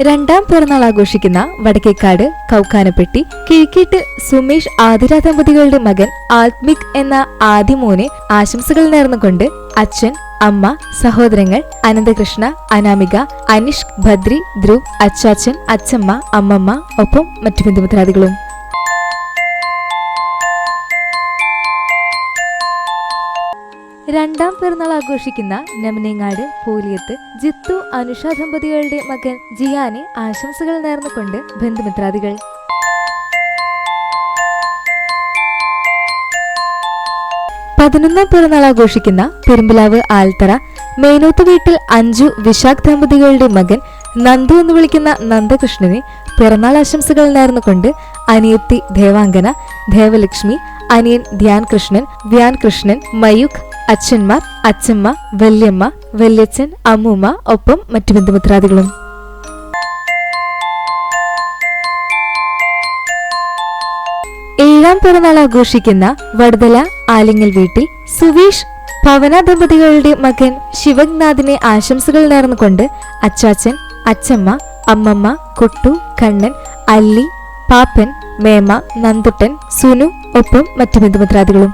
രണ്ടാം പിറന്നാൾ ആഘോഷിക്കുന്ന വടക്കേക്കാട് കൗക്കാനപ്പെട്ടി കിഴക്കേട്ട് സുമേഷ് ആതിര ദമ്പതികളുടെ മകൻ ആത്മിക് എന്ന ആദിമോനെ ആശംസകൾ നേർന്നുകൊണ്ട് അച്ഛൻ, അമ്മ, സഹോദരങ്ങൾ അനന്തകൃഷ്ണ, അനാമിക, അനിഷ്ക്, ഭദ്രി, ധ്രുവ്, അച്ചാച്ചൻ, അച്ചമ്മ, അമ്മമ്മ, ഒപ്പം മറ്റു ബന്ധുമിത്രാദികളും. രണ്ടാം പിറന്നാൾ ആഘോഷിക്കുന്ന നെമനേങ്ങാട് പോലിയത്ത് ജിത്തു, അനുഷ ദമ്പതികളുടെ മകൻ ജിയാനെ ആശംസകൾ നേർന്നുകൊണ്ട് ബന്ധുമിത്രാദികൾ. പതിനൊന്നാം പിറന്നാൾ ആഘോഷിക്കുന്ന പെരുമ്പിലാവ് ആൽത്തറ മേനോത്ത് വീട്ടിൽ അഞ്ജു, വിശാഖ് ദമ്പതികളുടെ മകൻ നന്ദു എന്ന് വിളിക്കുന്ന നന്ദകൃഷ്ണനെ പിറന്നാൾ ആശംസകൾ നേർന്നുകൊണ്ട് അനിയത്തി ദേവാംഗന, ദേവലക്ഷ്മി, അനിയൻ ധ്യാൻ കൃഷ്ണൻ, മയൂഖ്, അച്ഛന്മാർ, അച്ഛമ്മ, വല്യമ്മ, വല്യച്ഛൻ, അമ്മൂമ്മ, ഒപ്പം മറ്റു ബന്ധുമിത്രാദികളും. ഏഴാം പിറന്നാൾ ആഘോഷിക്കുന്ന വടുതല ആലിങ്ങൽ വീട്ടിൽ സുവീഷ്, പവന ദമ്പതികളുടെ മകൻ ശിവജ്ഞാഥിനെ ആശംസകൾ നേർന്നുകൊണ്ട് അച്ചാച്ചൻ, അച്ചമ്മ, അമ്മമ്മ, കുട്ടു, കണ്ണൻ, അല്ലി, പാപ്പൻ, മേമ, നന്ദുട്ടൻ, സുനു, ഒപ്പം മറ്റു ബന്ധുമിത്രാദികളും.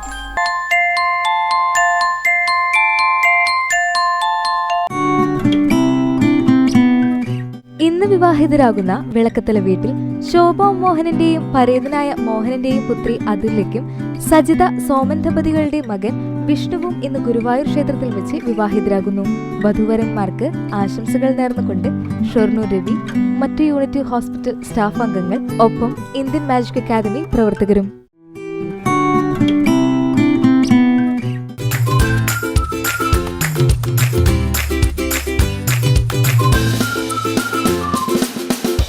ഇന്ന് വിവാഹിതരാകുന്ന വിളക്കത്തല വീട്ടിൽ ശോഭ മോഹനന്റെയും പരേതനായ മോഹനന്റെയും പുത്രി അതുല്യയ്ക്കും സജിത, സോമൻ ദമ്പതികളുടെ മകൻ വിഷ്ണുവും ഇന്ന് ഗുരുവായൂർ ക്ഷേത്രത്തിൽ വെച്ച് വിവാഹിതരാകുന്നു. വധുവരന്മാർക്ക് ആശംസകൾ നേർന്നുകൊണ്ട് ഷൊർണൂർ രവി, മറ്റു യൂണിറ്റ് ഹോസ്പിറ്റൽ സ്റ്റാഫ് അംഗങ്ങൾ, ഒപ്പം ഇന്ത്യൻ മാജിക് അക്കാദമി പ്രവർത്തകരും.